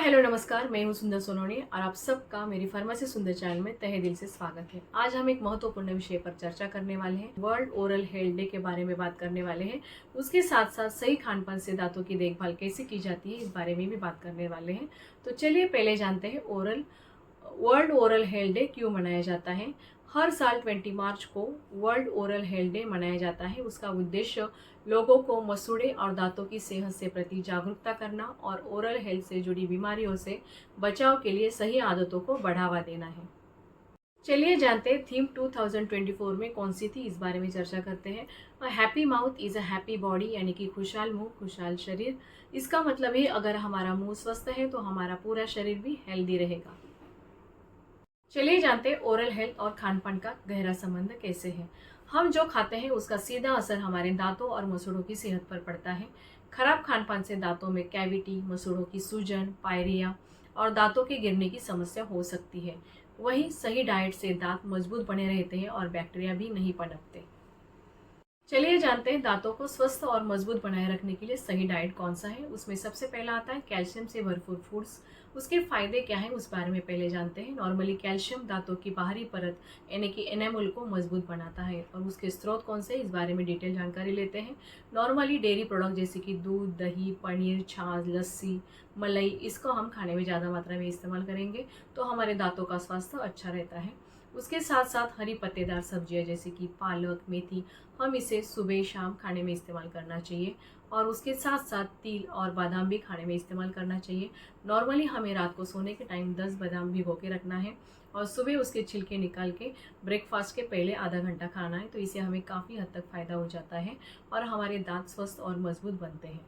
Hello नमस्कार, मैं हूं सुंदर सोनोनी और आप सबका मेरी फार्मेसी सुंदर चैनल में तहे दिल से स्वागत है। आज हम एक महत्वपूर्ण विषय पर चर्चा करने वाले हैं। वर्ल्ड ओरल हेल्थ डे के बारे में बात करने वाले हैं। उसके साथ साथ सही खान पान से दांतों की देखभाल कैसे की जाती है, इस बारे में भी बात करने वाले हैं। तो चलिए पहले जानते हैं वर्ल्ड ओरल हेल्थ डे क्यों मनाया जाता है। हर साल 20 मार्च को वर्ल्ड ओरल हेल्थ डे मनाया जाता है। उसका उद्देश्य लोगों को मसूड़े और दांतों की सेहत से प्रति जागरूकता करना और ओरल हेल्थ से जुड़ी बीमारियों से बचाव के लिए सही आदतों को बढ़ावा देना है। चलिए जानते हैं थीम 2024 में कौन सी थी, इस बारे में चर्चा करते हैं। Happy mouth is a happy body, यानी कि खुशहाल मुंह खुशहाल शरीर। इसका मतलब है अगर हमारा मुंह स्वस्थ है तो हमारा पूरा शरीर भी हेल्दी रहेगा। चलिए जानते हैं ओरल हेल्थ और खान पान का गहरा संबंध कैसे है। हम जो खाते हैं उसका सीधा असर हमारे दांतों और मसूड़ों की सेहत पर पड़ता है। खराब खान पान से दांतों में कैविटी, मसूड़ों की सूजन, पायरिया और दांतों के गिरने की समस्या हो सकती है। वहीं सही डाइट से दांत मजबूत बने रहते हैं और बैक्टीरिया भी नहीं पनपते। चलिए जानते हैं दांतों को स्वस्थ और मजबूत बनाए रखने के लिए सही डाइट कौन सा है। उसमें सबसे पहला आता है कैल्शियम से भरपूर फूड्स। उसके फायदे क्या हैं उस बारे में पहले जानते हैं। नॉर्मली कैल्शियम दांतों की बाहरी परत यानी कि एनामल को मजबूत बनाता है और उसके स्रोत कौन से, इस बारे में डिटेल जानकारी लेते हैं। नॉर्मली डेयरी प्रोडक्ट जैसे कि दूध, दही, पनीर, छाछ, लस्सी, मलाई, इसको हम खाने में ज़्यादा मात्रा में इस्तेमाल करेंगे तो हमारे दांतों का स्वास्थ्य अच्छा रहता है। उसके साथ साथ हरी पत्तेदार सब्जियां जैसे कि पालक, मेथी, हम इसे सुबह शाम खाने में इस्तेमाल करना चाहिए। और उसके साथ साथ तिल और बादाम भी खाने में इस्तेमाल करना चाहिए। नॉर्मली हमें रात को सोने के टाइम 10 बादाम भिगो के रखना है और सुबह उसके छिलके निकाल के ब्रेकफास्ट के पहले आधा घंटा खाना है, तो इससे हमें काफ़ी हद तक फ़ायदा हो जाता है और हमारे दांत स्वस्थ और मजबूत बनते हैं।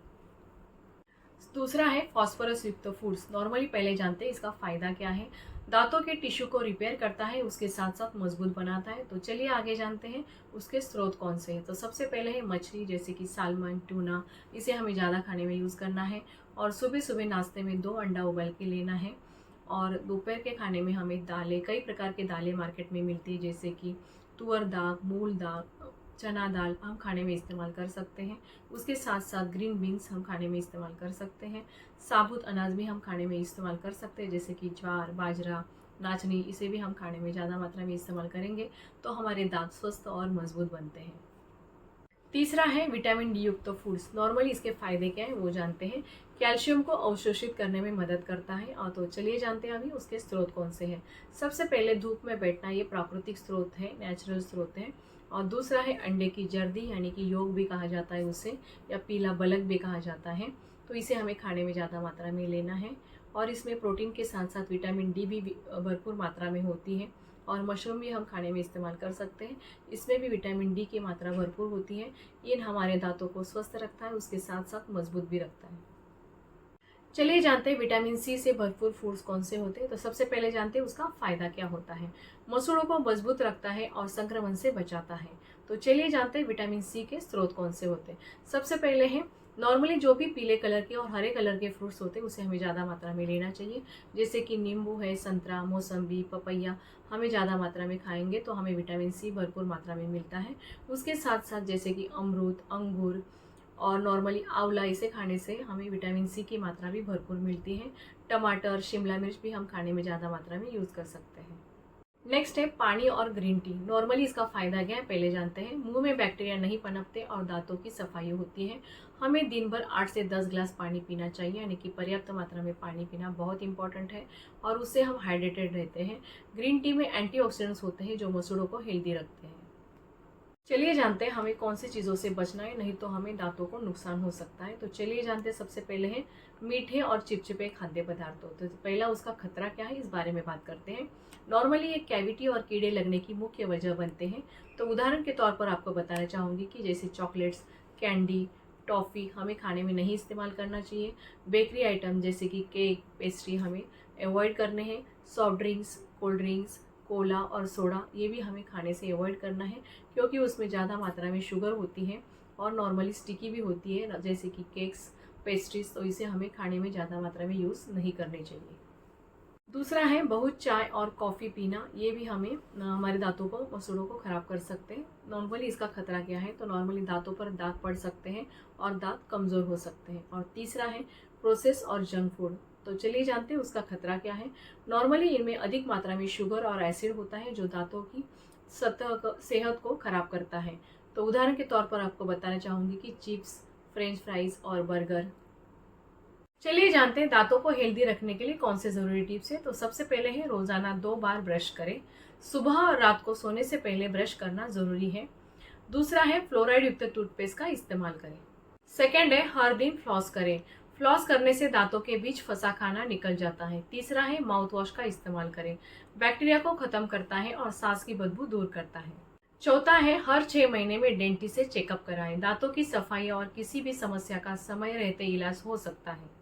दूसरा है फॉस्फोरस युक्त फूड्स। नॉर्मली पहले जानते हैं इसका फायदा क्या है। दांतों के टिश्यू को रिपेयर करता है, उसके साथ साथ मजबूत बनाता है। तो चलिए आगे जानते हैं उसके स्रोत कौन से हैं। तो सबसे पहले है मछली जैसे कि सालमन, टूना, इसे हमें ज़्यादा खाने में यूज़ करना है। और सुबह सुबह नाश्ते में 2 अंडा उबाल के लेना है। और दोपहर के खाने में हमें दालें, कई प्रकार के दालें मार्केट में मिलती है जैसे कि तुअर दाल, मूल दाल, चना दाल हम खाने में इस्तेमाल कर सकते हैं। उसके साथ साथ ग्रीन बीन्स हम खाने में इस्तेमाल कर सकते हैं। साबुत अनाज भी हम खाने में इस्तेमाल कर सकते हैं जैसे कि ज्वार, बाजरा, नाचनी, इसे भी हम खाने में ज़्यादा मात्रा में इस्तेमाल करेंगे तो हमारे दांत स्वस्थ और मजबूत बनते हैं। तीसरा है विटामिन डी युक्त फूड्स। नॉर्मली इसके फायदे क्या है वो जानते हैं। कैल्शियम को अवशोषित करने में मदद करता है। और तो चलिए जानते हैं अभी उसके स्रोत कौन से हैं। सबसे पहले धूप में बैठना, ये प्राकृतिक स्रोत है, नेचुरल स्रोत है। और दूसरा है अंडे की जर्दी, यानी कि योग भी कहा जाता है उसे, या पीला बलक भी कहा जाता है। तो इसे हमें खाने में ज़्यादा मात्रा में लेना है। और इसमें प्रोटीन के साथ साथ विटामिन डी भी भरपूर मात्रा में होती है। और मशरूम भी हम खाने में इस्तेमाल कर सकते हैं, इसमें भी विटामिन डी की मात्रा भरपूर होती है। ये हमारे दांतों को स्वस्थ रखता है, उसके साथ साथ मजबूत भी रखता है। चलिए जानते हैं विटामिन सी से भरपूर फूड्स कौन से होते हैं। तो सबसे पहले जानते हैं उसका फायदा क्या होता है। मसूड़ों को मजबूत रखता है और संक्रमण से बचाता है। तो चलिए जानते हैं विटामिन सी के स्रोत कौन से होते हैं। सबसे पहले है नॉर्मली जो भी पीले कलर के और हरे कलर के फ्रूट्स होते हैं उसे हमें ज़्यादा मात्रा में लेना चाहिए। जैसे कि नींबू है, संतरा, मौसम्बी, पपैया, हमें ज़्यादा मात्रा में खाएंगे तो हमें विटामिन सी भरपूर मात्रा में मिलता है। उसके साथ साथ जैसे कि अमरूद, अंगूर और नॉर्मली आंवला, इसे खाने से हमें विटामिन सी की मात्रा भी भरपूर मिलती है। टमाटर, शिमला मिर्च भी हम खाने में ज़्यादा मात्रा में यूज़ कर सकते हैं। नेक्स्ट है पानी और ग्रीन टी। नॉर्मली इसका फायदा क्या है पहले जानते हैं। मुंह में बैक्टीरिया नहीं पनपते और दांतों की सफाई होती है। हमें दिन भर 8 से 10 ग्लास पानी पीना चाहिए, यानी कि पर्याप्त मात्रा में पानी पीना बहुत इंपॉर्टेंट है और उससे हम हाइड्रेटेड रहते हैं। ग्रीन टी में एंटीऑक्सीडेंट्स होते हैं जो मसूड़ों को हेल्दी रखते हैं। चलिए जानते हैं हमें कौन सी चीज़ों से बचना है, नहीं तो हमें दांतों को नुकसान हो सकता है। तो चलिए जानते हैं सबसे पहले है मीठे और चिपचिपे खाद्य पदार्थों। तो पहला उसका खतरा क्या है, इस बारे में बात करते हैं। नॉर्मली ये कैविटी और कीड़े लगने की मुख्य वजह बनते हैं। तो उदाहरण के तौर पर आपको बताना चाहूँगी कि जैसे चॉकलेट्स, कैंडी, टॉफ़ी हमें खाने में नहीं इस्तेमाल करना चाहिए। बेकरी आइटम जैसे कि केक, पेस्ट्री हमें अवॉइड करने हैं। Soft drinks, cold drinks, Cola और सोडा, ये भी हमें खाने से अवॉइड करना है क्योंकि उसमें ज़्यादा मात्रा में शुगर होती है और नॉर्मली स्टिकी भी होती है जैसे कि केक्स, पेस्ट्रीज, तो इसे हमें खाने में ज़्यादा मात्रा में यूज़ नहीं करने चाहिए। दूसरा है बहुत चाय और कॉफ़ी पीना, ये भी हमें हमारे दांतों को, मसूड़ों को ख़राब कर सकते हैं। नॉर्मली इसका खतरा क्या है, तो नॉर्मली दांतों पर दाग पड़ सकते हैं और दांत कमज़ोर हो सकते हैं। और तीसरा है प्रोसेस और जंक फूड। तो चलिए जानते हैं उसका खतरा क्या है। नॉर्मली इनमें अधिक मात्रा में शुगर और एसिड होता है जो दांतों की सेहत को खराब करता है। तो उदाहरण के तौर पर आपको बताना चाहूंगी कि चिप्स, फ्रेंच फ्राइज और बर्गर। चलिए जानते हैं दांतों को हेल्दी रखने के लिए कौन से जरूरी टिप्स है। तो सबसे पहले है रोजाना 2 बार ब्रश करें। सुबह और रात को सोने से पहले ब्रश करना जरूरी है। दूसरा है फ्लोराइड युक्त टूथपेस्ट का इस्तेमाल करें। सेकेंड है हर दिन फ्लॉस करें। फ्लॉस करने से दांतों के बीच फंसा खाना निकल जाता है। तीसरा है माउथ वॉश का इस्तेमाल करें। बैक्टीरिया को खत्म करता है और सांस की बदबू दूर करता है। चौथा है हर 6 महीने में डेंटिस्ट से चेकअप कराएं। दांतों की सफाई और किसी भी समस्या का समय रहते इलाज हो सकता है।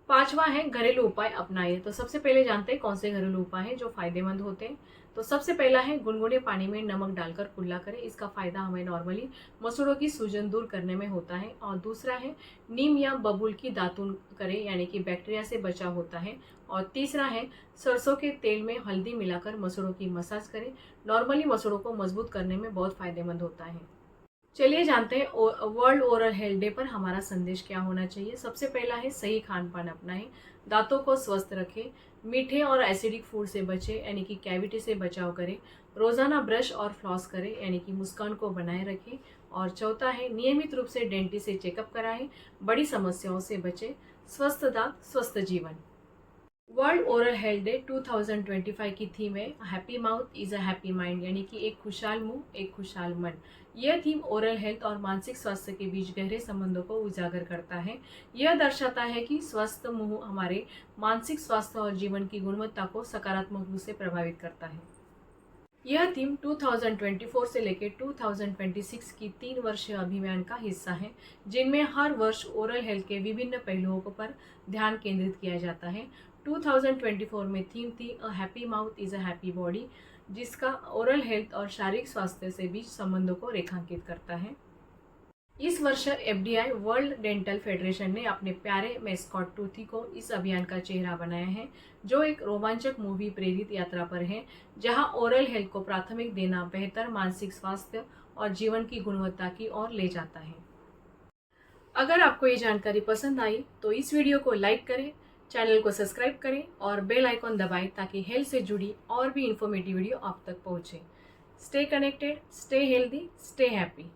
पांचवा है घरेलू उपाय अपनाइए। तो सबसे पहले जानते हैं कौन से घरेलू उपाय हैं जो फायदेमंद होते हैं। तो सबसे पहला है गुनगुने पानी में नमक डालकर कुल्ला करें। इसका फायदा हमें नॉर्मली मसूड़ों की सूजन दूर करने में होता है। और दूसरा है नीम या बबूल की दातुन करें, यानी कि बैक्टीरिया से बचाव होता है। और तीसरा है सरसों के तेल में हल्दी मिलाकर मसूड़ों की मसाज करें। नॉर्मली मसूड़ों को मजबूत करने में बहुत फायदेमंद होता है। चलिए जानते हैं वर्ल्ड ओरल हेल्थ डे पर हमारा संदेश क्या होना चाहिए। सबसे पहला है सही खान पान अपनाएं, दांतों को स्वस्थ रखें, मीठे और एसिडिक फूड से बचें, यानी कि कैविटी से बचाव करें, रोजाना ब्रश और फ्लॉस करें, यानी कि मुस्कान को बनाए रखें। और चौथा है नियमित रूप से डेंटिस्ट से चेकअप कराएं, बड़ी समस्याओं से बचें। स्वस्थ दांत स्वस्थ जीवन। वर्ल्ड ओरल हेल्थ डे 2025 की थीम है happy mouth is a happy mind, यानी कि एक खुशहाल मुंह एक खुशहाल मन। यह थीम ओरल हेल्थ और मानसिक स्वास्थ्य के बीच गहरे संबंधों को उजागर करता है। यह दर्शाता है कि स्वस्थ मुंह हमारे मानसिक स्वास्थ्य और जीवन की गुणवत्ता को सकारात्मक रूप से प्रभावित करता है। यह थीम 2024 से लेकर 2026 की 3 वर्षीय अभियान का हिस्सा है, जिनमें हर वर्ष ओरल हेल्थ के विभिन्न पहलुओं पर ध्यान केंद्रित किया जाता है। 2024 में थीम थी a happy mouth is a happy body, जिसका ओरल हेल्थ और शारीरिक स्वास्थ्य से बीच संबंधों को रेखांकित करता है। इस वर्ष एफडीआई वर्ल्ड डेंटल फेडरेशन ने अपने प्यारे मैस्कॉट टूथी को इस अभियान का चेहरा बनाया है, जो एक रोमांचक मूवी प्रेरित यात्रा पर है, जहां ओरल हेल्थ को प्राथमिक देना बेहतर मानसिक स्वास्थ्य और जीवन की गुणवत्ता की ओर ले जाता है। अगर आपको ये जानकारी पसंद आई तो इस वीडियो को लाइक करें, चैनल को सब्सक्राइब करें और बेल आइकॉन दबाएं ताकि हेल्थ से जुड़ी और भी इंफॉर्मेटिव वीडियो आप तक पहुंचे। Stay connected, stay healthy, stay happy.